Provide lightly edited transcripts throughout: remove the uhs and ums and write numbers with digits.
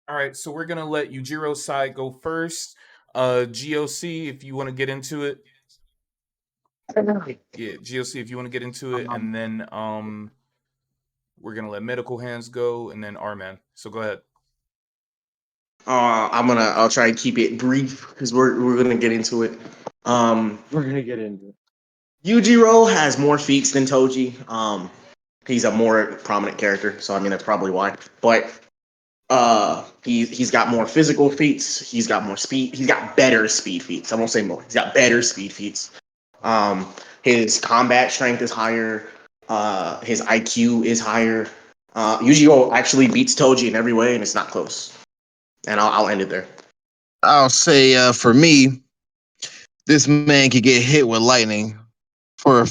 All right, so we're gonna let Yujiro's side go first. GOC, if you want to get into it. Yeah, GOC, if you want to get into it, Um, and then we're gonna let medical hands go, and then R man. So go ahead. I'll try and keep it brief because we're gonna get into it. we're gonna get into it. Yujiro has more feats than Toji. He's a more prominent character, so I mean that's probably why. But he's got more physical feats. He's got more speed. He's got better speed feats. I won't say more. He's got better speed feats. Um, his combat strength is higher. His IQ is higher. Yujiro actually beats Toji in every way, and it's not close. And I'll end it there. I'll say for me, this man could get hit with lightning for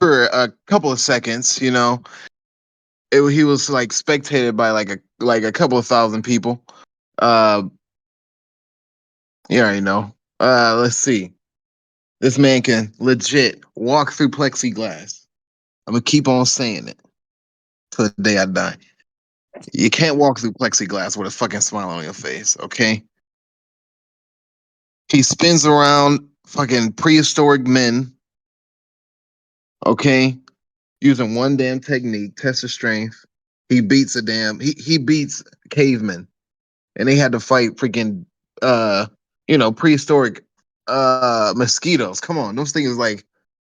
for a couple of seconds. He was like spectated by like a couple of thousand people. Uh, you already know. Let's see. This man can legit walk through plexiglass. I'm gonna keep on saying it till the day I die. You can't walk through plexiglass with a fucking smile on your face, okay? He spins around fucking prehistoric men, okay? Using one damn technique, test of strength. He beats he beats cavemen. And they had to fight freaking prehistoric mosquitoes. Come on, those things like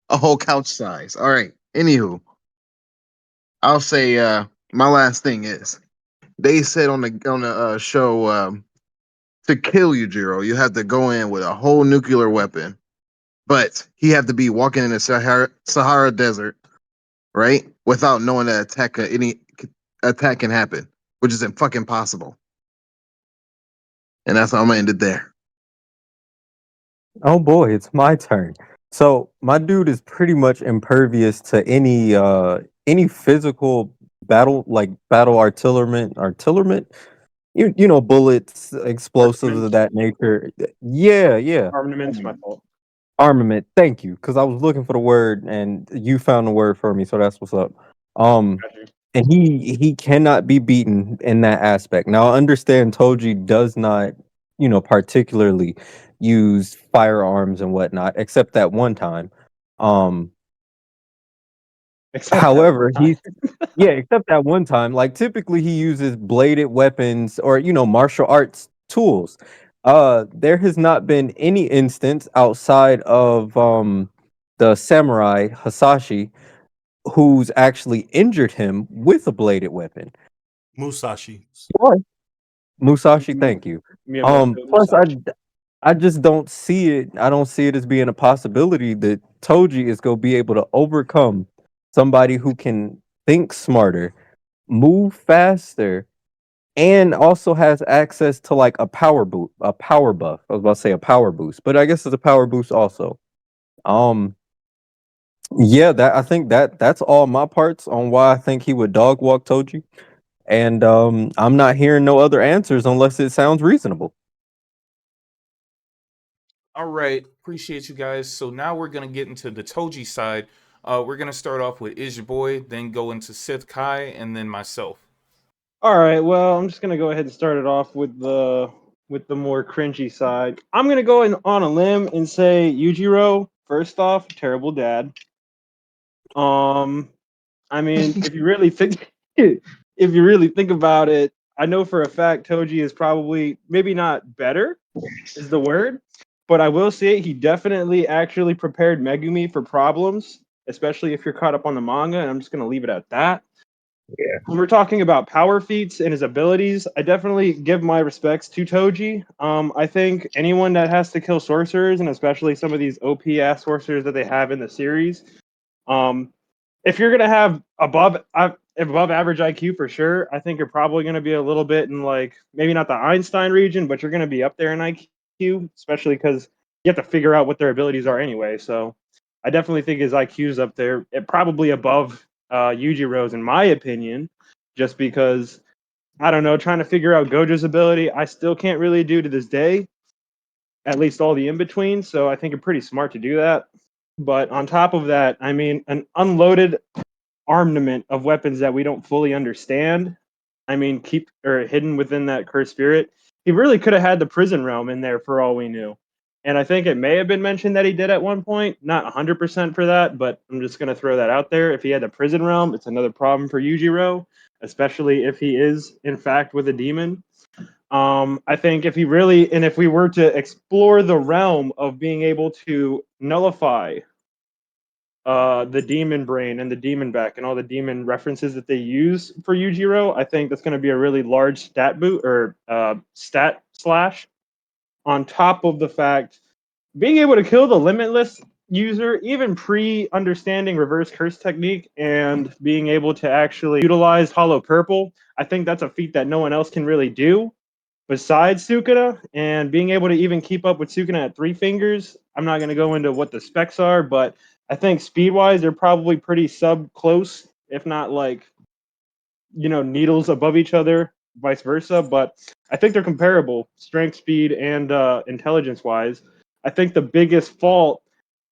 a whole couch size. All right. Anywho, I'll say my last thing is they said on the show to kill Yujiro, you have to go in with a whole nuclear weapon, but he had to be walking in the Sahara Desert, right, without knowing that any attack can happen, which is fucking possible. And that's how I'm gonna end it there. Oh boy, it's my turn. So my dude is pretty much impervious to any physical battle, like battle artillerment. You know, bullets, explosives of Armament. that nature. Yeah, yeah. Armament's my fault. Armament. Thank you, because I was looking for the word and you found the word for me, so that's what's up. Um, Gotcha. and he cannot be beaten in that aspect. Now I understand Toji does not, particularly use firearms and whatnot, except that one time. Um, Except that one However, time. yeah, except that one time. Like typically he uses bladed weapons or martial arts tools. There has not been any instance outside of the samurai Hasashi who's actually injured him with a bladed weapon. Musashi. Or Musashi, M- thank you. Miyamoto Plus Musashi. I just don't see it. I don't see it as being a possibility that Toji is going to be able to overcome somebody who can think smarter, move faster, and also has access to like a power buff. I was about to say a power boost, but I guess it's a power boost also. Um, yeah, that I think that's all my parts on why I think he would dog walk Toji, and I'm not hearing no other answers unless it sounds reasonable. All right, appreciate you guys. So now we're gonna get into the Toji side. We're gonna start off with Is Your Boy, then go into Sith Kai, and then myself. All right, well, I'm just gonna go ahead and start it off with the more cringy side. I'm gonna go on a limb and say Yujiro. First off, terrible dad. Um, I mean, if you really think, if you really think about it, I know for a fact Toji is probably maybe not better is the word, but I will say he definitely actually prepared Megumi for problems, especially if you're caught up on the manga. And I'm just gonna leave it at that. When we're talking about power feats and his abilities, I definitely give my respects to Toji. I think anyone that has to kill sorcerers, and especially some of these OP ass sorcerers that they have in the series, um, if you're gonna have above average IQ for sure, I think you're probably gonna be a little bit in like maybe not the Einstein region, but you're gonna be up there in IQ, especially because you have to figure out what their abilities are anyway. So I definitely think his IQ's up there, probably above Yujiro's in my opinion, just because I don't know, trying to figure out Gojo's ability, I still can't really do to this day, at least all the in between. So I think it's pretty smart to do that. But on top of that, I mean, an unloaded armament of weapons that we don't fully understand. I mean, hidden within that cursed spirit. He really could have had the prison realm in there for all we knew. And I think it may have been mentioned that he did at one point. Not 100% for that, but I'm just going to throw that out there. If he had the prison realm, it's another problem for Yujiro, especially if he is, in fact, with a demon. I think if we were to explore the realm of being able to nullify the demon brain and the demon back and all the demon references that they use for Yujiro, I think that's going to be a really large stat boot or stat slash. On top of the fact, being able to kill the limitless user, even pre-understanding reverse curse technique and being able to actually utilize hollow purple, I think that's a feat that no one else can really do besides Sukuna, and being able to even keep up with Sukuna at 3 fingers. I'm not going to go into what the specs are, but I think speed wise, they're probably pretty sub close, if not like, needles above each other, vice versa. But I think they're comparable, strength, speed, and intelligence wise. I think the biggest fault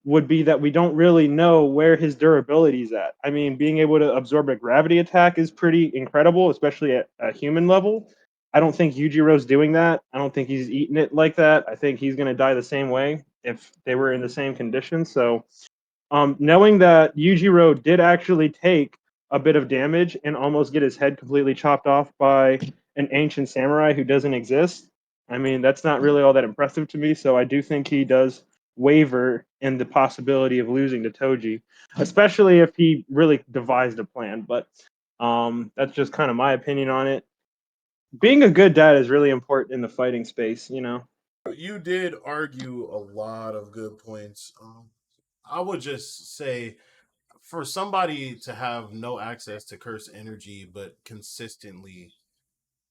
would be that we don't really know where his durability is at. I mean, being able to absorb a gravity attack is pretty incredible, especially at a human level. I don't think Yujiro's doing that. I don't think he's eating it like that. I think he's going to die the same way if they were in the same conditions. So, knowing that Yujiro did actually take a bit of damage and almost get his head completely chopped off by an ancient samurai who doesn't exist, I mean, that's not really all that impressive to me. So I do think he does waver in the possibility of losing to Toji, especially if he really devised a plan. But that's just kind of my opinion on it. Being a good dad is really important in the fighting space, You did argue a lot of good points. I would just say for somebody to have no access to curse energy but consistently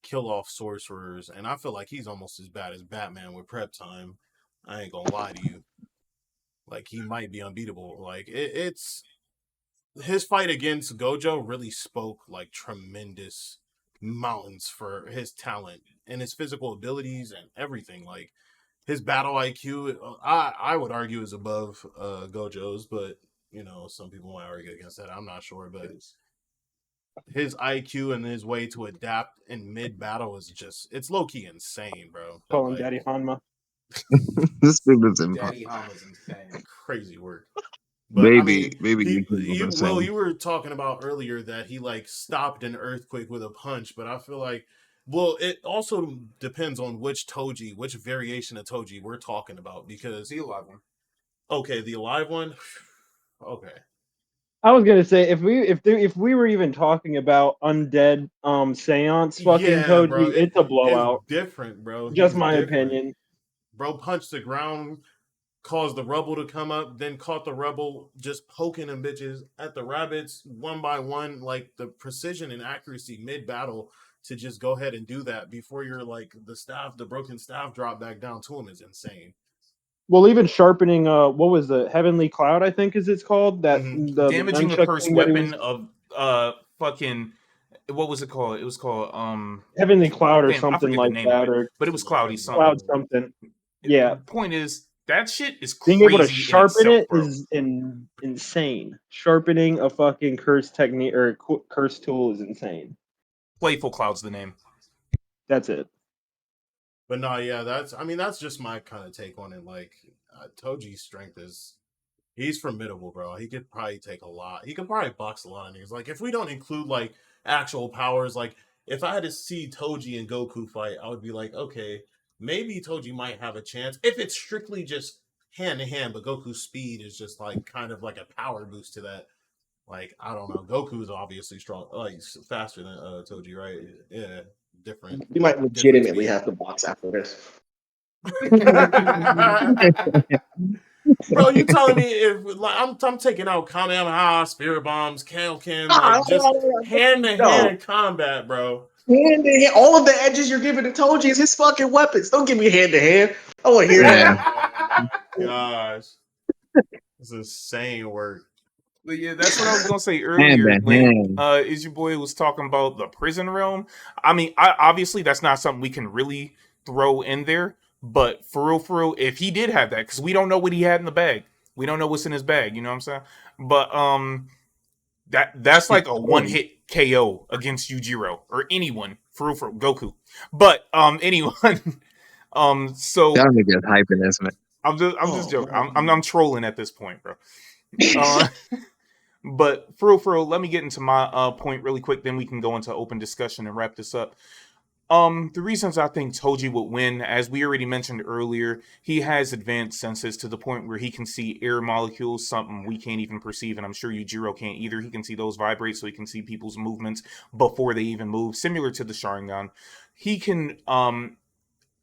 kill off sorcerers, and I feel like he's almost as bad as Batman with prep time. I ain't gonna lie to you. Like he might be unbeatable. Like it's his fight against Gojo really spoke like tremendous mountains for his talent and his physical abilities and everything. Like his battle IQ, I would argue is above Gojo's, but some people might argue against that. I'm not sure, but his IQ and his way to adapt in mid battle is it's low key insane, bro. Call him Like Daddy Hanma. This thing is impossible. Daddy Hama's insane, crazy work. But I mean, Baby, Will, you were talking about earlier that he like stopped an earthquake with a punch, but I feel like, well, it also depends on which Toji, which variation of Toji we're talking about, because The alive one. Okay, the alive one. Okay, I was gonna say if we were even talking about undead seance fucking yeah, bro, Toji, it's a it's blowout. different, bro. Just He's my different. opinion. Bro punched the ground, caused the rubble to come up, then caught the rubble just poking them bitches at the rabbits one by one. Like the precision and accuracy mid battle to just go ahead and do that before you're like the broken staff drop back down to him is insane. Well, even sharpening what was the heavenly cloud? I think is it's called that the Damaging a nunchuck cursed thing that he was weapon of fucking what was it called? It was called heavenly cloud or damn, I something forget the like name of that, it, or but it was cloudy cloud something. something. Yeah, Point is that shit is being able to crazy in sharpen itself, it bro. is insane. Sharpening a fucking curse technique or curse tool is insane. Playful Cloud's the name. That's it. But no, yeah, that's just my kind of take on it. Like Toji's strength is he's formidable, bro. He could probably take a lot. He could probably box a lot of niggas. Like if we don't include like actual powers, like if I had to see Toji and Goku fight, I would be like, okay, maybe Toji might have a chance if it's strictly just hand to hand. But Goku's speed is just like kind of like a power boost to that. Like I don't know, Goku is obviously strong, like faster than Toji, right? Yeah, different, We might different legitimately speed. have to box after this. Bro, you telling me if like I'm taking out Kamehameha, Spirit Bombs, Kaioken, Ah, like just hand to no. hand combat, bro. Hand to hand. All of the edges you're giving to Toji is his fucking weapons. Don't give me hand to hand. I want to hear Yeah. that. Oh my gosh, this is insane work. But yeah, that's what I was gonna say Hand earlier to when hand. Is your boy was talking about the prison realm. I mean, obviously that's not something we can really throw in there, but for real, if he did have that, because we don't know what he had in the bag, we don't know what's in his bag. You know what I'm saying? But That's like a Oh, one-hit KO against Yujiro or anyone for Goku. But anyone. So That nigga's hyping this, man. I'm just Oh joking. I'm man. trolling at this point, bro. Uh, but for real, let me get into my point really quick. Then we can go into open discussion and wrap this up. The reasons I think Toji would win, as we already mentioned earlier, he has advanced senses to the point where he can see air molecules, something we can't even perceive, and I'm sure Yujiro can't either. He can see those vibrate, so he can see people's movements before they even move, similar to the Sharingan. He can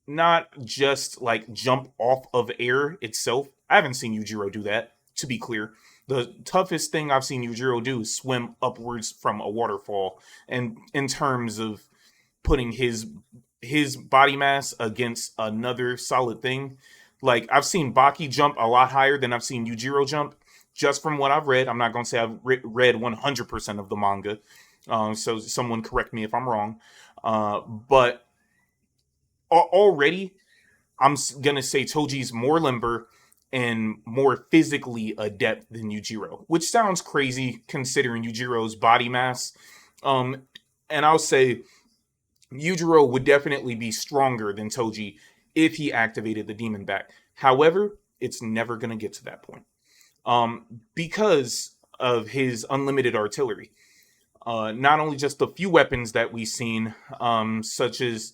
not just like jump off of air itself. I haven't seen Yujiro do that, to be clear. The toughest thing I've seen Yujiro do is swim upwards from a waterfall. And in terms of putting his body mass against another solid thing, like I've seen Baki jump a lot higher than I've seen Yujiro jump. Just from what I've read, I'm not gonna say I've read 100% of the manga, so someone correct me if I'm wrong. But already I'm gonna say Toji's more limber and more physically adept than Yujiro, which sounds crazy considering Yujiro's body mass. Um, and I'll say Yujiro would definitely be stronger than Toji if he activated the demon back. However, it's never gonna get to that point because of his unlimited artillery. Not only just the few weapons that we've seen, such as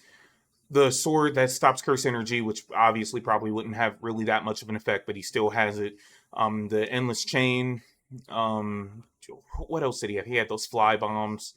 the sword that stops curse energy, which obviously probably wouldn't have really that much of an effect, but he still has it. The endless chain. Um, what else did he have? He had those fly bombs.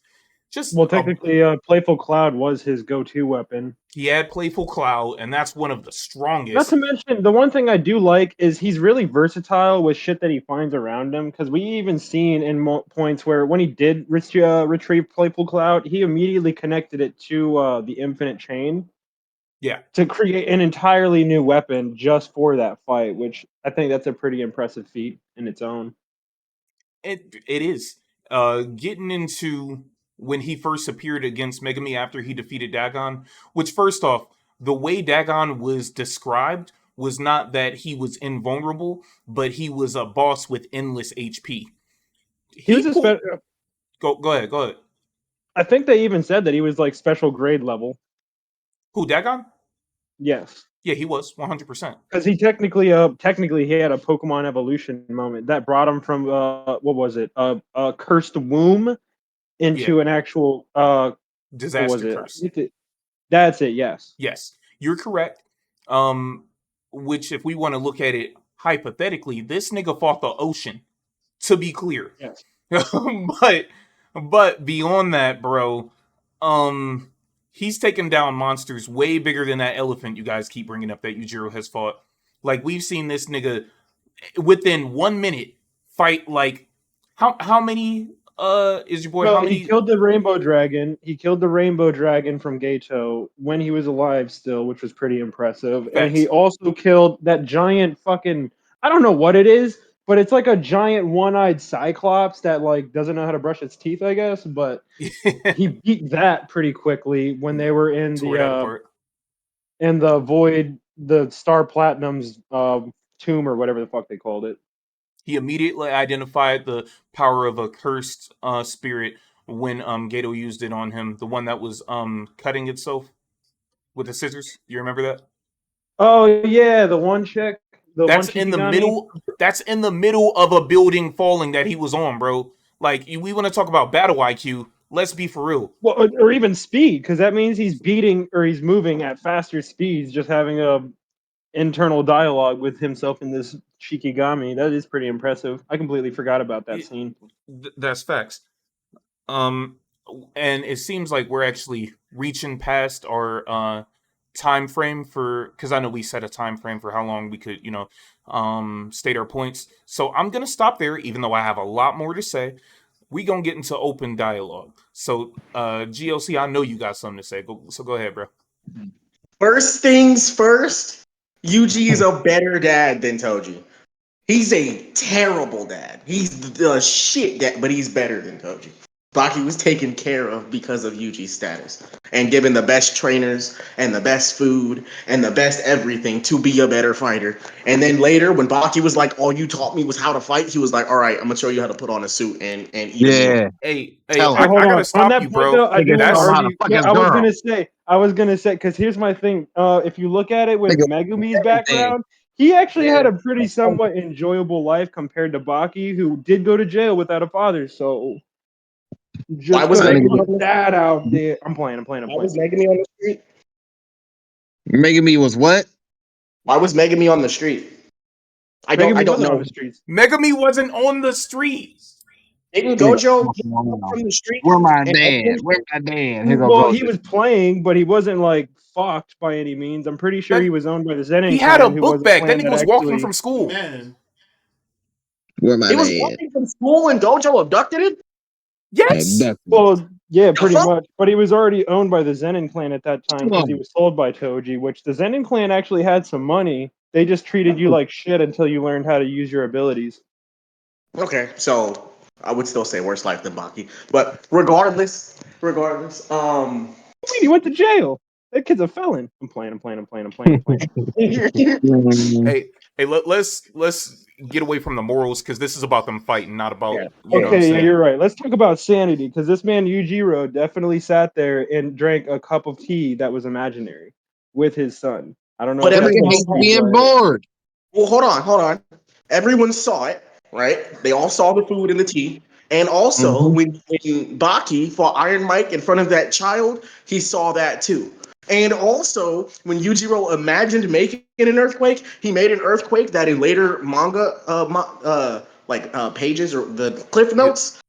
Just Well, technically, Playful Cloud was his go-to weapon. he had playful cloud, and that's one of the Not strongest. to mention, the one thing I do like is he's really versatile with shit that he finds around him. Because we even seen in points where when he did retrieve Playful Cloud, he immediately connected it to the Infinite Chain Yeah, to create an entirely new weapon just for that fight, which I think that's a pretty impressive feat in its own. it is. Getting into when he first appeared against Megami after he defeated Dagon, which first off, the way Dagon was described was not that he was invulnerable, but he was a boss with endless HP. He He was a pulled. special. Go ahead. I think they even said that he was like special grade level. Who, Dagon? Yes. Yeah, he was 100%. Because he technically he had a Pokemon evolution moment that brought him from what was it a cursed womb Yeah, into an actual what was disaster it? curse. That's it. Yes. Yes, you're correct. Um, which if we want to look at it hypothetically, this nigga fought the ocean. To be clear, Yes. but beyond that, bro, um, he's taken down monsters way bigger than that elephant you guys keep bringing up that Yujiro has fought. Like we've seen this nigga within 1 minute fight like how many is your boy how Well, he many killed the rainbow dragon. He killed the rainbow dragon from Gato when he was alive still, which was pretty impressive. And he facts? also killed that giant fucking I don't know what it is, but it's like a giant one-eyed cyclops that like doesn't know how to brush its teeth, I guess, but he beat that pretty quickly when they were Tore that apart. in the void, the Star Platinum's tomb or whatever the fuck they called it. He immediately identified the power of a cursed spirit when Gato used it on him. The one that was cutting itself with the scissors. You remember that? Oh yeah, the one chick, the one That's in the Shikigami. middle. That's in the middle of a building falling that he was on, bro. Like we want to talk about battle IQ. Let's be for real. Well, or even speed, because that means he's beating or he's moving at faster speeds, just having a internal dialogue with himself in this Shikigami. That is pretty impressive. I completely forgot about that It, scene. that's facts. Um, and it seems like we're actually reaching past our time frame for because I know we set a time frame for how long we could, state our points. So I'm gonna stop there, even though I have a lot more to say. We gonna get into open dialogue. So, GLC, I know you got something to say. Go ahead, bro. First things first, Yuji is a better dad than Toji. He's a terrible dad. He's the shit dad, but he's better than Toji. Baki was taken care of because of Yuji's status and given the best trainers and the best food and the best everything to be a better fighter. And then later, when Baki was like, "All you taught me was how to fight," he was like, "All right, I'm gonna show you how to put on a suit and eat a meal." Yeah, Hey, tell Hey, him. hold I gotta on. On stop that you, point, bro. though, I do Nigga, want to tell him how to argue. fuck Yeah, his I was girl. gonna say, because here's my thing. If you look at it with Nigga, Megumi's everything. background, he actually had Yeah. a pretty somewhat enjoyable life compared to Baki, who did go to jail without a father. So Why just was gonna Megami put on the that out there. I'm playing. I'm playing. I'm Why was playing. Megami on the street? Megami was what? Why was Megami on the street? I Megumi don't wasn't on know. the streets. Megami wasn't on the street. Didn't Nigga, Gojo get come up on. from the street Where my and dad? opened? Where my dad? Here go Well, he Gojo. was playing, but he wasn't like fucked by any means. I'm pretty sure That he was owned by the he Zenin had a clan, who was book a bag. That clan nigga that was walking actually. from school. Man, Where my He was dad? walking from school and Gojo abducted him. Yes. Well, yeah, The pretty fuck? much. But he was already owned by the Zenin clan at that time because he Come was sold by Toji, which the Zenin clan actually had some money. They just treated you like shit until you learned how to use your abilities. Okay, so I would still say worse life than Baki, but regardless, I mean, he went to jail. That kid's a felon. I'm playing. I'm playing. I'm playing. I'm playing. I'm playing. on. Hey, let's get away from the morals because this is about them fighting, not about Yeah. you know what I'm Okay, yeah, saying. you're right. Let's talk about sanity because this man Yujiro definitely sat there and drank a cup of tea that was imaginary with his son. I don't know But if that's Nigga everyone hates saw healthy, it. being but bored. Well, hold on. Everyone saw it, right? They all saw the food and the tea. And also, Mhm. when Baki fought Iron Mike in front of that child, he saw that too. And also, when Yujiro imagined making an earthquake, he made an earthquake that in later manga, pages or the cliff Yeah, notes,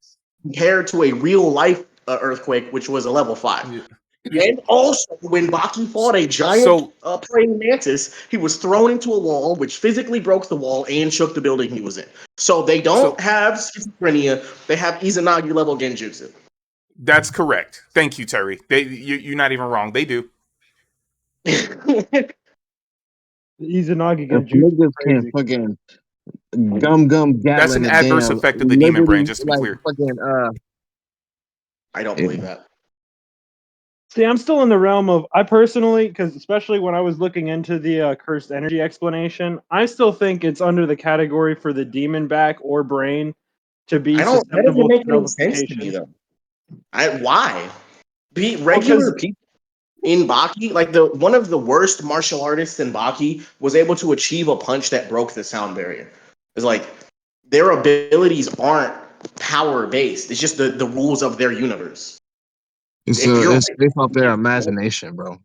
compared to a real life earthquake, which was a level 5. yeah. And also, when Baki fought a giant So praying mantis, he was thrown into a wall, which physically broke the wall and shook the building he was in. So they don't so have schizophrenia; they have Izanagi level genjutsu. that's correct. Thank you, Terry. You're not even wrong. They do. Izanagi If Genjutsu is niggas can't crazy. fucking gum That's gabbling an the adverse damn effect of the demon brain. liberty, Just to be like clear. fucking I don't yeah. believe that. See, I'm still in the realm of I personally, because especially when I was looking into the cursed energy explanation, I still think it's under the category for the demon back or brain to be I don't. That doesn't susceptible to make any sense to me nullification. though. Why? Be Well, regular because people in Baki, like the one of the worst martial artists in Baki, was able to achieve a punch that broke the sound barrier. It's like their abilities aren't power based. It's just the rules of their universe. If you're It's based off their imagination, bro.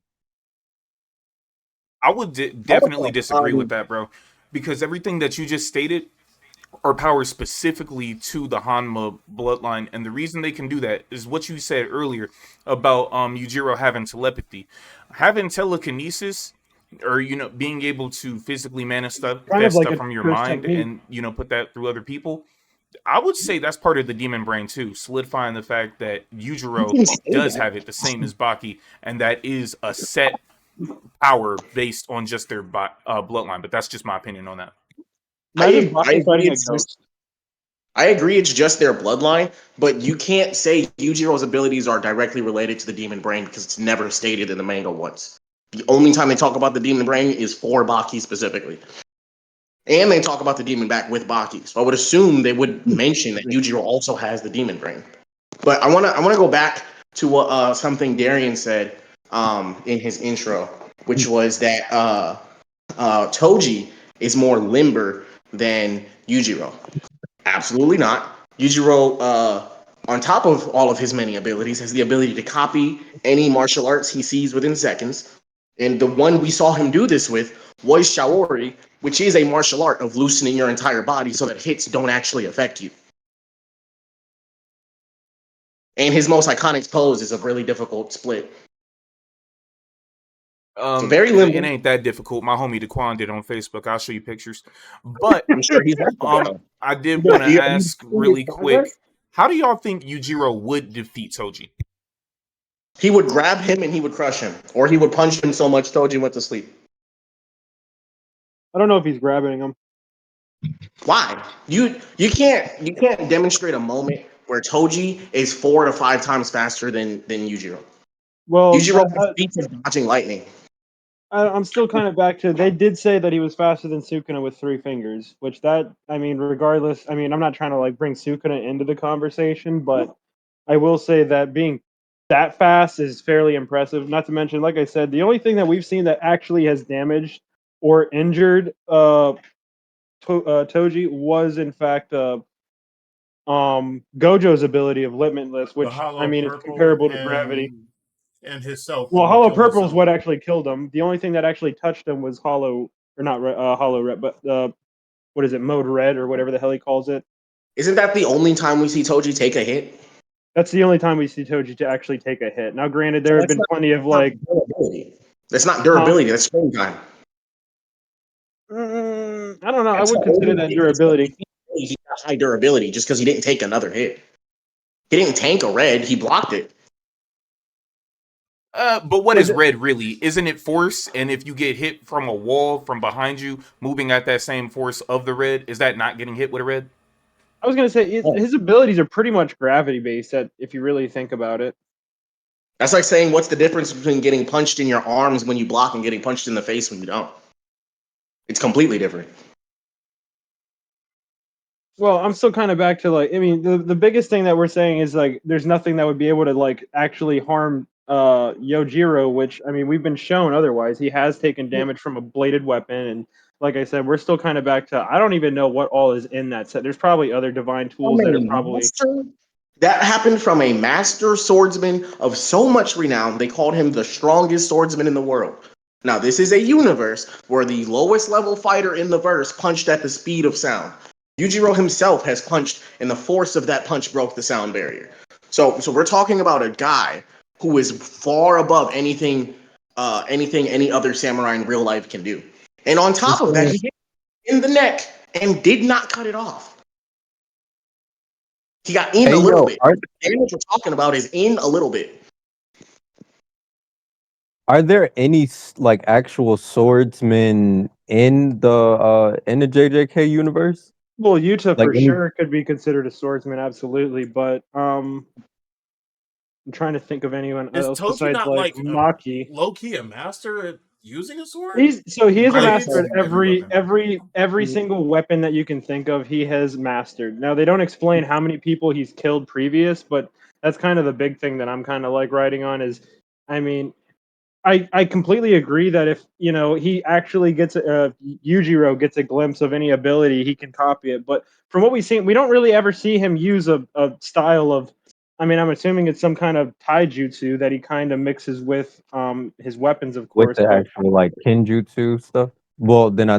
I would definitely also, disagree with that, bro, because everything that you just stated are powers specifically to the Hanma bloodline, and the reason they can do that is what you said earlier about Yujiro having telepathy, having telekinesis, or being able to physically kind of manifest like stuff a from your cursed mind technique. and put that through other people. I would say that's part of the demon brain too, solidifying the fact that you Yujiro can say does that. have it the same as Baki, and that is a set power based on just their bloodline. But that's just my opinion on that. Imagine I Baki agree. fighting a It's just ghost. I agree. It's just their bloodline, but you can't say Yujiro's abilities are directly related to the demon brain because it's never stated in the manga once. The only time they talk about the demon brain is for Baki specifically. And they talk about the demon back with Baki. So I would assume they would mention that Yujiro also has the demon brain. But I wanna go back to what something Darian said in his intro, which was that Toji is more limber than Yujiro. Absolutely not. Yujiro, on top of all of his many abilities, has the ability to copy any martial arts he sees within seconds. And the one we saw him do this with was Shaori, which is a martial art of loosening your entire body so that hits don't actually affect you. And his most iconic pose is a really difficult split. So very It limber. ain't that difficult. My homie Daquan did on Facebook. I'll show you pictures. But I'm sure he's worked with it though. I did But want to have you ask seen his really quick, progress? how do y'all think Yujiro would defeat Toji? He would grab him and he would crush him, or he would punch him so much Toji went to sleep. I don't know if he's grabbing him. Why? You can't demonstrate a moment where Toji is 4 to 5 times faster than Yujiro. Well, Yujiro has feats of dodging lightning. I'm still kind of back to. They did say that he was faster than Sukuna with 3 fingers, which I mean, regardless. I mean, I'm not trying to like bring Sukuna into the conversation, but I will say that being that fast is fairly impressive. Not to mention, like I said, the only thing that we've seen that actually has damaged or injured Toji was in fact Gojo's ability of Limitless, The which I hollow mean is purple comparable to gravity. and himself Well, when he Hollow killed Purple is himself. what actually killed him. The only thing that actually touched him was Hollow, or not Hollow Red, but what is it, Mode Red, or whatever the hell he calls it. Isn't that the only time we see Toji take a hit? That's the only time we see Toji to actually take a hit. Now, granted, there have been plenty of like. Durability. That's not durability. That's screen time. I don't know. I That's would the consider only that difference. durability. He got high durability just because he didn't take another hit. He didn't tank a red. He blocked it. But what is red really? Isn't it force? And if you get hit from a wall from behind you, moving at that same force of the red, is that not getting hit with a red? I was gonna say his abilities are pretty much gravity based. If you really think about it, that's like saying what's the difference between getting punched in your arms when you block and getting punched in the face when you don't? It's completely different. Well, I'm still kind of back to like, I mean, the biggest thing that we're saying is like, there's nothing that would be able to like actually harm Yojiro, which I mean, we've been shown otherwise. He has taken damage from a bladed weapon, and like I said, we're still kind of back to I don't even know what all is in that set. There's probably other divine tools that are probably. That happened from a master swordsman of so much renown. They called him the strongest swordsman in the world. Now, this is a universe where the lowest level fighter in the verse punched at the speed of sound. Yujiro himself has punched, and the force of that punch broke the sound barrier. So we're talking about a guy who is far above anything any other samurai in real life can do. And on top of that, he hit in the neck and did not cut it off. He got in a little bit. The damage we're talking about is in a little bit. Are there any like actual swordsmen in the JJK universe? Well, Yuta Like for sure could be considered a swordsman, absolutely. But I'm trying to think of anyone Is else Toji besides not like Maki. low key a master at using a sword? He is a master at Every every single weapon that you can think of. He has mastered. Now they don't explain how many people he's killed previous, but that's kind of the big thing that I'm kind of like writing on. Is I mean, I completely agree that if he actually gets Yujiro gets a glimpse of any ability, he can copy it. But from what we've seen, we don't really ever see him use a style of. I mean, I'm assuming it's some kind of taijutsu that he kind of mixes with his weapons, of with course. the But actual like kenjutsu stuff. Well, then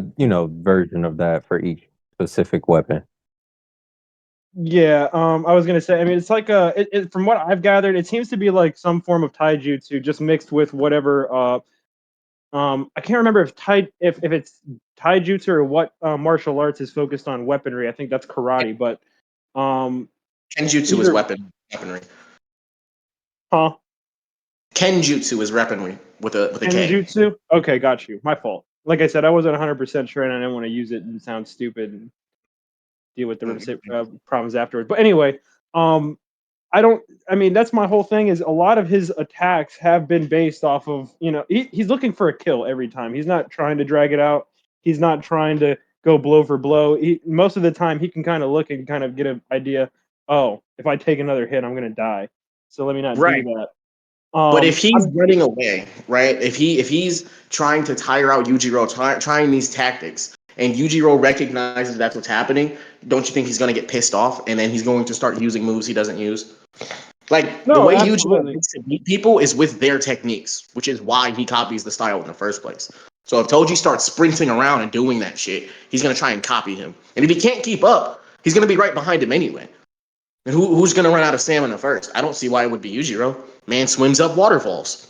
version of that for each specific weapon. yeah, I was gonna say. I mean, it's like from what I've gathered, it seems to be like some form of taijutsu just mixed with whatever. I can't remember if it's taijutsu or what martial arts is focused on weaponry. I think that's karate, but Kenjutsu is weaponry. Huh? Kenjutsu is weaponry with a K. Kenjutsu? Okay, got you. My fault. Like I said, I wasn't 100% sure, and I didn't want to use it and sound stupid and deal with the problems afterwards. But anyway, I don't. I mean, that's my whole thing. Is a lot of his attacks have been based off of he's looking for a kill every time. He's not trying to drag it out. He's not trying to go blow for blow. Most of the time, he can kind of look and kind of get an idea. Oh, if I take another hit, I'm gonna die. So let me not do that. But if he's running away, right? If he's trying to tire out Yujiro, trying these tactics, and Yujiro recognizes that's what's happening, don't you think he's going to get pissed off, and then he's going to start using moves he doesn't use? Like, the way Yujiro gets to beat people is with their techniques, which is why he copies the style in the first place. So if Toji starts sprinting around and doing that shit, he's going to try and copy him. And if he can't keep up, he's going to be right behind him anyway. And who's going to run out of stamina first? I don't see why it would be Yujiro. Man swims up waterfalls.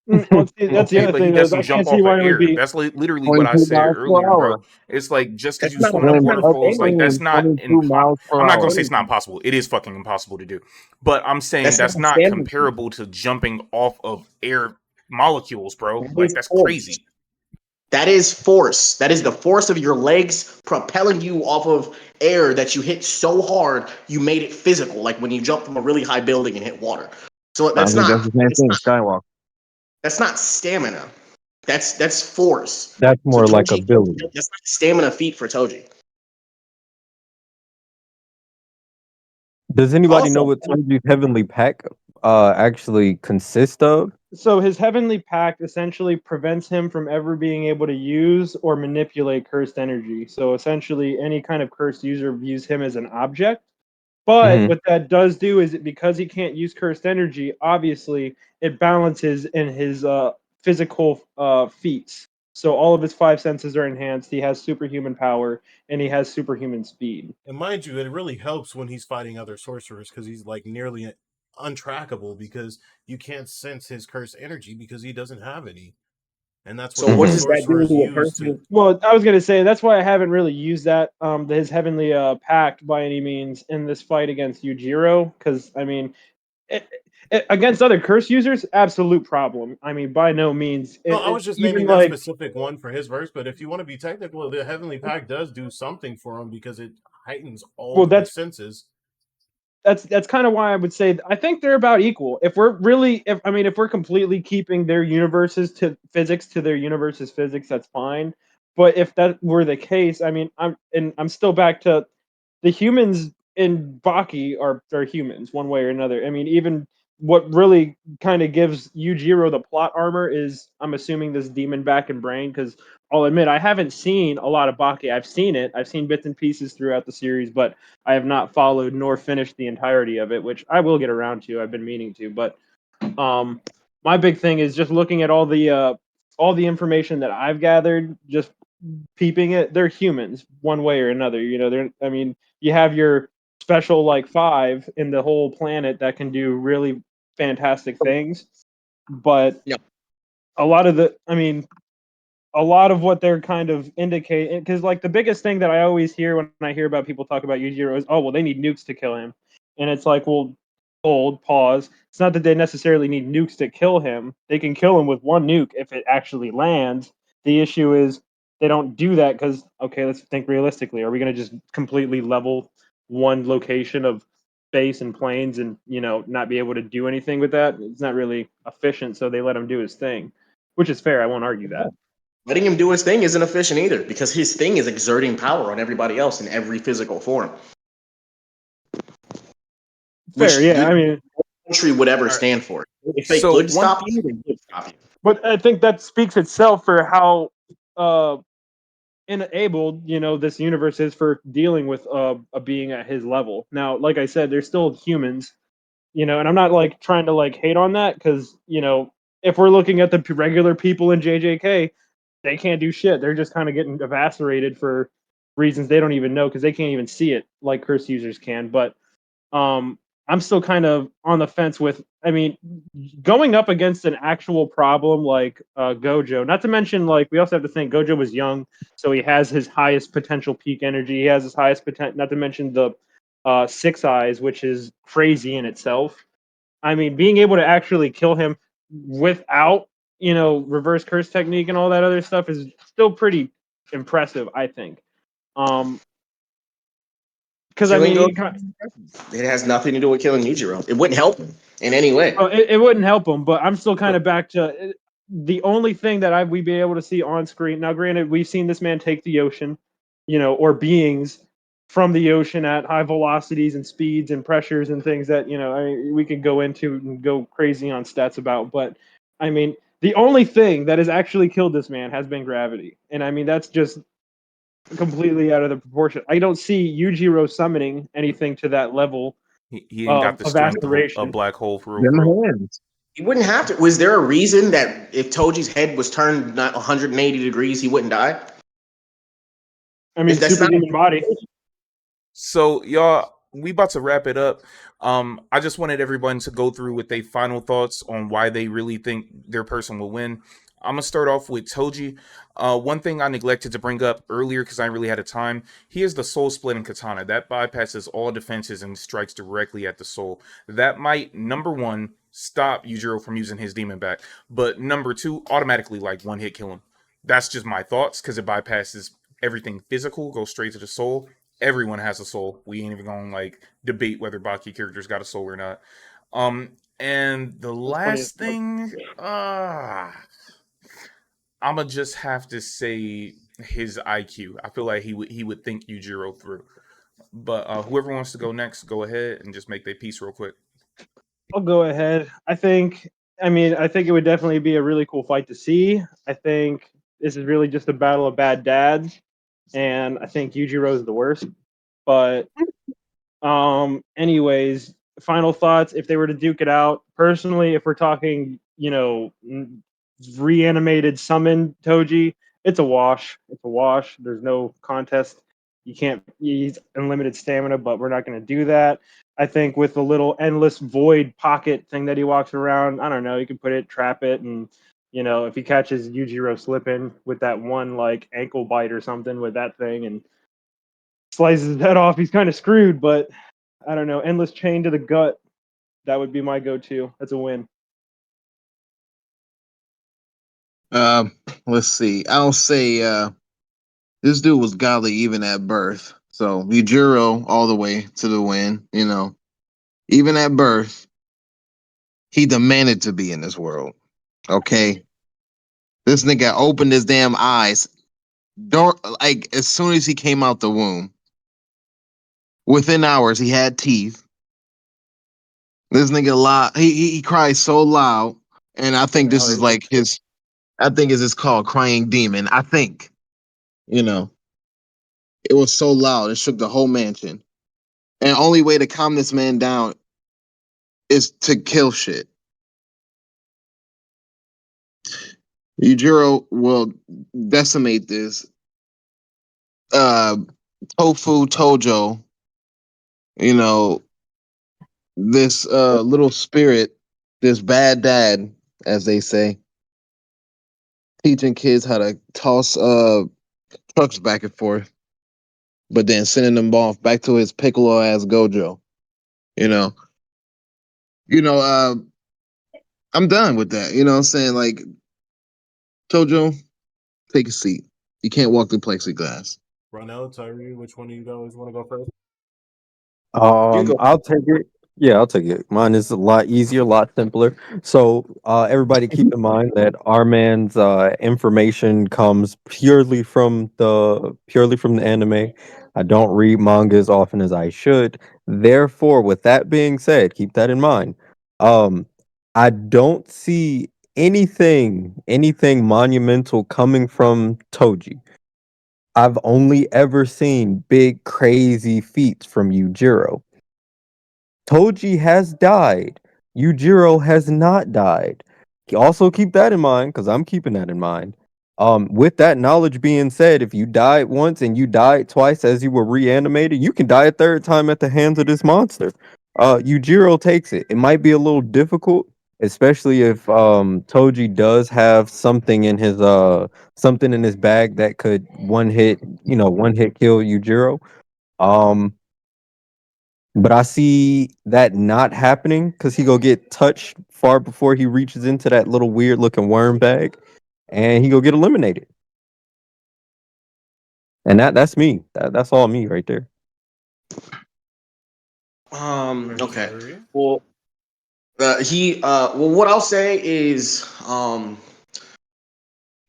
Well, that's the other but thing. he doesn't I jump can't see off why of it would air. be. That's literally what I said earlier, bro. It's like just because you swim up waterfalls, like that's not impossible. I'm not gonna say it's not possible. It is fucking impossible to do. But I'm saying that's not comparable to jumping off of air molecules, bro. Like that's crazy. That is force. That is the force of your legs propelling you off of air that you hit so hard you made it physical, like when you jump from a really high building and hit water. So I think that's the same thing. Skywalker. that's not stamina. That's force. That's So more like Toji, ability. that's not a stamina feat for Toji. Does anybody know Also, what Toji's heavenly pack actually consists of? So his heavenly pact essentially prevents him from ever being able to use or manipulate cursed energy. So essentially, any kind of cursed user views him as an object. But Mhm. what that does do is because he can't use cursed energy, obviously it balances in his physical feats. So all of his five senses are enhanced. He has superhuman power and he has superhuman speed. And mind you, it really helps when he's fighting other sorcerers because he's like nearly untrackable because you can't sense his cursed energy because he doesn't have any. And that's what so all what the Mhm. does that do sorcerers to a use to. person? Well, I was gonna say that's why I haven't really used that his heavenly pact by any means in this fight against Yujiro, because I mean, against other curse users, absolute problem. I mean, by no means. No, I was just Even naming that like, specific one for his verse, but if you want to be technical, the Heavenly Pack does do something for him because it heightens all well, of his senses. that's kind of why I would say I think they're about equal. If we're really, if I mean, if we're completely keeping their universes to physics to their universes physics, that's fine. But if that were the case, I mean, I'm still back to the humans in Baki are humans one way or another. I mean, even what really kind of gives Yujiro the plot armor is, I'm assuming, this demon back and brain, because I'll admit I haven't seen a lot of Baki. I've seen it. I've seen bits and pieces throughout the series, but I have not followed nor finished the entirety of it, which I will get around to. I've been meaning to, but um, my big thing is just looking at all the information that I've gathered, just peeping it. They're humans one way or another. You know, they're. I mean, you have your special like five in the whole planet that can do really fantastic things, but Yep. a lot of the. I mean, a lot of what they're kind of indicating, because like the biggest thing that I always hear when I hear about people talk about Yujiro is, oh well, they need nukes to kill him, and it's like, well, hold, pause. It's not that they necessarily need nukes to kill him. They can kill him with one nuke if it actually lands. The issue is they don't do that because, okay, let's think realistically. Are we going to just completely level one location of space and planes and, you know, not be able to do anything with that? It's not really efficient, so they let him do his thing, which is fair. I won't argue that. Letting him do his thing isn't efficient either because his thing is exerting power on everybody else in every physical form, Fair, which yeah. the I mean, country would ever All right. stand for. If they So could one stop you, they would stop you. but I think that speaks itself for how uh, enabled, you know, this universe is for dealing with a being at his level. Now, like I said, they're still humans, you know, and I'm not like trying to like hate on that because, you know, if we're looking at the regular people in JJK, they can't do shit. They're just kind of getting eviscerated for reasons they don't even know because they can't even see it like curse users can. But um, I'm still kind of on the fence with. I mean, going up against an actual problem like Gojo. Not to mention, like we also have to think Gojo was young, so he has his highest potential peak energy. He has his highest potential. Not to mention the six eyes, which is crazy in itself. I mean, being able to actually kill him without, you know, reverse curse technique and all that other stuff is still pretty impressive, I think. Because I Killing mean, Go, he kind it has nothing to do with killing Yujiro. It wouldn't help him in any way. it wouldn't help him, but I'm still kind of back to the only thing that we'd be able to see on screen. Now, granted, we've seen this man take the ocean, you know, or beings from the ocean at high velocities and speeds and pressures and things that, you know, I mean, we could go into and go crazy on stats about. But I mean, the only thing that has actually killed this man has been gravity, and I mean that's just completely out of the proportion. I don't see Yujiro summoning anything to that level he ain't got the of strength of a aspiration. black hole for real. Them For real. hands. He wouldn't have to. Was there a reason that if Toji's head was turned not 180 degrees, he wouldn't die? I mean, That's not. superhuman body. So y'all, we about to wrap it up. I just wanted everyone to go through with their final thoughts on why they really think their person will win. I'm gonna start off with Toji. One thing I neglected to bring up earlier because I really had a time. He is the soul splitting katana that bypasses all defenses and strikes directly at the soul. That might, number one, stop Yujiro from using his demon back, but number two, automatically like one hit kill him. That's just my thoughts because it bypasses everything physical, goes straight to the soul. Everyone has a soul. We ain't even gonna like debate whether Baki characters got a soul or not. And the That's funny as last fuck. thing, I'ma just have to say his IQ. I feel like he would think Yujiro through. But whoever wants to go next, go ahead and just make their piece real quick. I'll go ahead. I think it would definitely be a really cool fight to see. I think this is really just a battle of bad dads, and I think Yujiro is the worst. But anyways, final thoughts. If they were to duke it out, personally, if we're talking, reanimated summon Toji, it's a wash. It's a wash. There's no contest. You can't. He's unlimited stamina, but we're not going to do that. I think with the little endless void pocket thing that he walks around, I don't know. You can put it, trap it, and if he catches Yujiro slipping with that one like ankle bite or something with that thing and slices his head off, he's kind of screwed. But I don't know. Endless chain to the gut. That would be my go-to. That's a win. Let's see. I'll say this dude was godly even at birth. So Yujiro all the way to the win. Even at birth, he demanded to be in this world. Okay, this nigga opened his damn eyes. Don't like as soon as he came out the womb. Within hours, he had teeth. This nigga loud. He cries so loud, and I think this is like his. I think it's called crying demon. I think. You know, it was so loud it shook the whole mansion. And only way to calm this man down is to kill shit. Yujiro will decimate this. Uh, Tofu Tojo. You know, this little spirit, this bad dad, as they say, teaching kids how to toss trucks back and forth, but then sending them off back to his piccolo ass Gojo. You know, you know. I'm done with that. You know what I'm saying? Like Tojo, take a seat. You can't walk through plexiglass. Ronell, Tyree, which one of you guys want to go first? You go. I'll take it. Yeah, I'll take it. Mine is a lot easier, a lot simpler. So, everybody keep in mind that our man's information comes purely from the anime. I don't read manga as often as I should. Therefore, with that being said, keep that in mind. Um, I don't see anything monumental coming from Toji. I've only ever seen big crazy feats from Yujiro. Toji has died. Yujiro has not died. Also keep that in mind, because I'm keeping that in mind. With that knowledge being said, if you died once and you died twice as you were reanimated, you can die a third time at the hands of this monster. Yujiro takes it. It might be a little difficult, especially if Toji does have something in his bag that could one hit kill Yujiro. Um, but I see that not happening because he go get touched far before he reaches into that little weird looking worm bag, and he go get eliminated. And that's me. That's all me right there. And Okay. Tyree? Well, what I'll say is for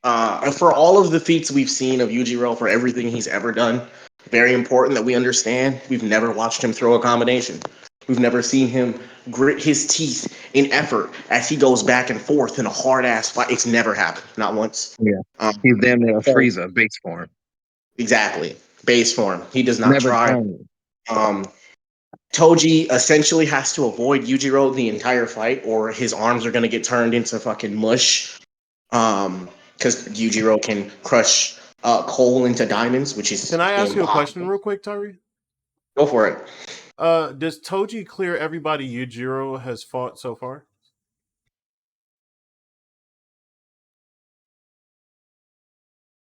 all of the feats we've seen of Yujiro, for everything he's ever done, very important that we understand we've never watched him throw a combination. We've never seen him grit his teeth in effort as he goes back and forth in a hard ass fight. It's never happened, not once. Yeah, Um, he's damn near a so Frieza base form. exactly, base form. He does not Never try. done. Um, Toji essentially has to avoid Yujiro the entire fight, or his arms are gonna get turned into fucking mush. Because Yujiro can crush coal into diamonds, which is Can I ask you a question impossible. real quick, Tyree? Go for it. Does Toji clear everybody Yujiro has fought so far?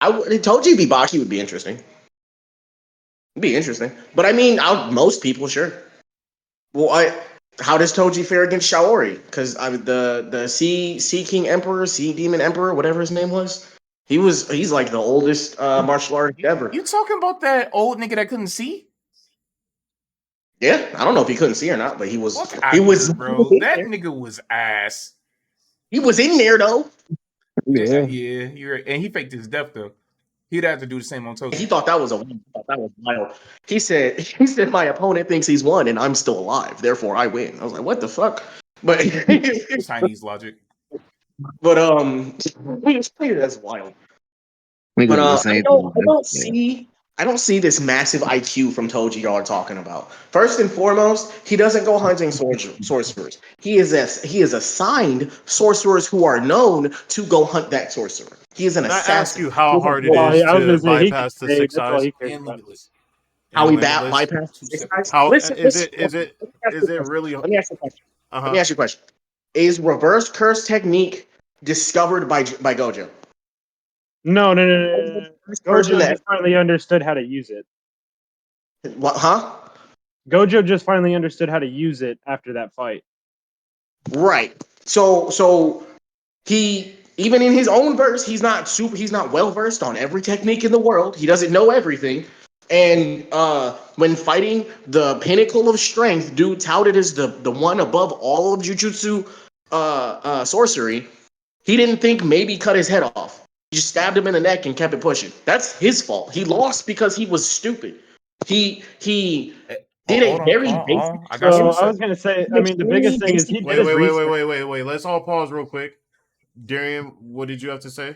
Toji v Baki would be interesting. It'd be interesting, but I mean, most people sure. Well, how does Toji fare against Shaori? Because the Sea King Emperor, Sea Demon Emperor, whatever his name was. He's like the oldest martial artist ever. You talking about that old nigga that couldn't see? Yeah, I don't know if he couldn't see or not, but he was. Fuck He out was. here, bro. That nigga was ass. He was in there though. Yeah, Yeah. you're right. And he faked his death though. He'd have to do the same on Toji. He thought that was wild. He said my opponent thinks he's won and I'm still alive, therefore I win. I was like, what the fuck? But Chinese logic. but that's wild. We But gonna do the I same don't thing. I don't see I don't see this massive IQ from Toji y'all are talking about. First and foremost, he doesn't go hunting sorcerers. He is assigned sorcerers who are known to go hunt that sorcerer. He is an Can I ask assassin. you how He's a hard it Well, warlock. is I was to gonna say he can bypass the save. six That's all eyes he cares And about. limitless. How and he limitless? bypassed Two six separate eyes. things. How Listen, is listen. is it really? Let me ask you a question. Uh Let me huh. ask you a question. Is reverse curse technique discovered by Gojo? No. First person Gojo that just finally understood how to use it. what? Huh? Gojo just finally understood how to use it after that fight. Right. So he even in his own verse, he's not well versed on every technique in the world. He doesn't know everything. And when fighting the pinnacle of strength, dude touted as the one above all of Jujutsu sorcery, he didn't think maybe cut his head off. He just stabbed him in the neck and kept it pushing. That's his fault. He lost because he was stupid. He did Hold a on, very basic I got So something to I say. was gonna say, I mean, the biggest thing is he did Wait, his wait, wait, wait, research. wait. Let's all pause real quick. Darian, what did you have to say?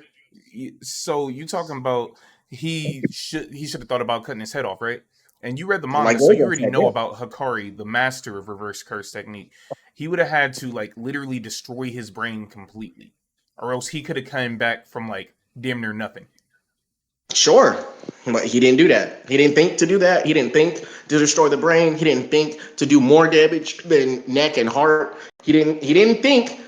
So you talking about he should have thought about cutting his head off, right? And you read the like manga, so you Gojo already said, know yeah. about Hikari, the master of reverse curse technique. He would have had to like literally destroy his brain completely, or else he could have come back from like damn near nothing. Sure. But he didn't do that. He didn't think to do that. He didn't think to destroy the brain. He didn't think to do more damage than neck and heart. He didn't think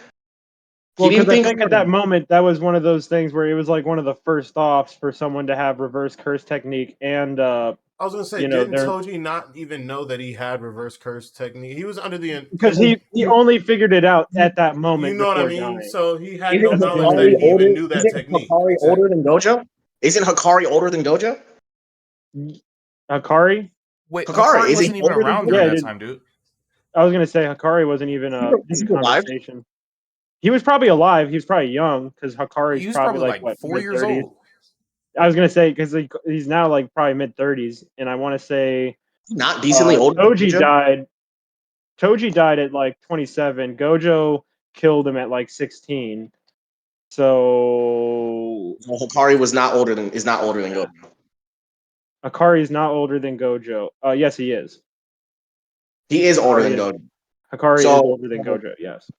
Well, because I think at hard that enough. moment that was one of those things where it was like one of the first offs for someone to have reverse curse technique, and I was gonna say, you know, didn't they're Toji not even know that he had reverse curse technique? He was under the because he only figured it out at that you moment know what I before mean. dying. So he had no Isn't That's the knowledge only that Hikari he reason. even older? knew that Isn't technique. Hikari Exactly. older than Gojo? Isn't Hikari older than Gojo? Hikari? Wait, Hikari, Hikari is he wasn't even older than around Gojo? during Yeah, that it, time, dude. I was gonna say Hikari wasn't even Is in he alive? conversation. He was probably alive. He was probably young because Hikari's He was probably probably like like what, 4 years mid-30s. old. I was gonna say because he's now like probably mid-30s, and I want to say Not decently older than Toji Gojo? died. Toji died at like 27. Gojo killed him at like 16. So No, Hikari is not older than Gojo. Hikari's not older than Gojo. Yes, he is. He is older than Hikari is. Gojo. Hikari is So older than Gojo. Yes.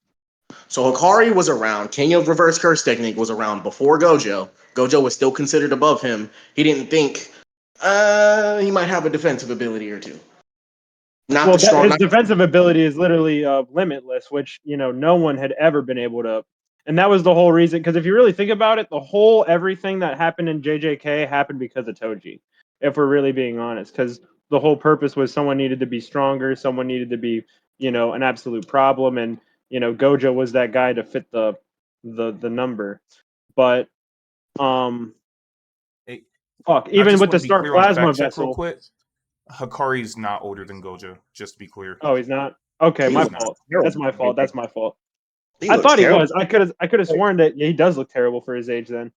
So Hikari was around. King of Reverse Curse Technique was around before Gojo. Gojo was still considered above him. He didn't think he might have a defensive ability or two. Not Well, the strong. his Not, defensive ability is literally limitless, which no one had ever been able to. And that was the whole reason. Because if you really think about it, the whole everything that happened in JJK happened because of Toji. If we're really being honest, because the whole purpose was someone needed to be stronger, someone needed to be an absolute problem, and Gojo was that guy to fit the number. But Hey, fuck, I even just with want the to be Star clear on a Plasma fact check real vessel. quick. Hikari's not older than Gojo, just to be clear. Oh, he's not. Okay, he my He's looks not. fault. terrible. That's my fault. That's my fault. He I looks thought he terrible. was. I could have sworn that he does look terrible for his age. Then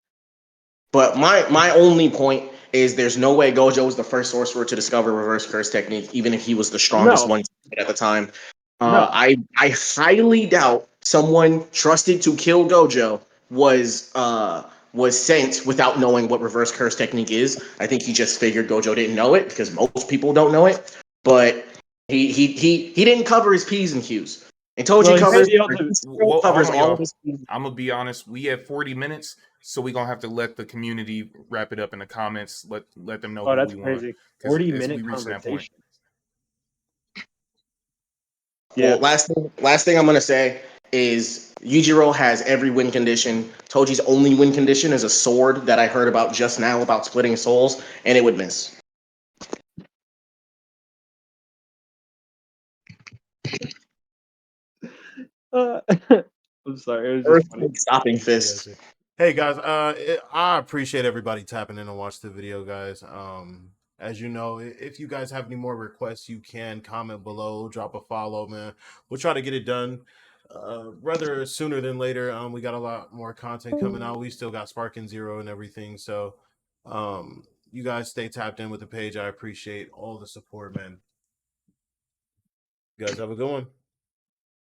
But my only point is there's no way Gojo was the first sorcerer to discover Reverse Curse Technique, even if he was the strongest no, one at the time. no. I highly doubt someone trusted to kill Gojo was sent without knowing what reverse curse technique is. I think he just figured Gojo didn't know it because most people don't know it. But he didn't cover his P's and Q's. And Toji Well, he covers might be able to. he still Well, hold covers on, all of y'all. his P's. I'm gonna be honest. We have 40 minutes, so we're gonna have to let the community wrap it up in the comments. Let them know Oh, who that's we want, crazy. because 40-minute we reaching that point. conversation. Yeah. Well, last thing I'm gonna say is Yujiro has every win condition. Toji's only win condition is a sword that I heard about just now about splitting souls, and it would miss. I'm sorry. It was just funny. Stopping I got fist. you. Hey guys, I appreciate everybody tapping in and watch the video, guys. As you know, if you guys have any more requests, you can comment below, drop a follow, man. We'll try to get it done rather sooner than later. We got a lot more content coming out. We still got Sparking Zero and everything, so you guys stay tapped in with the page. I appreciate all the support, man. You guys have a good one.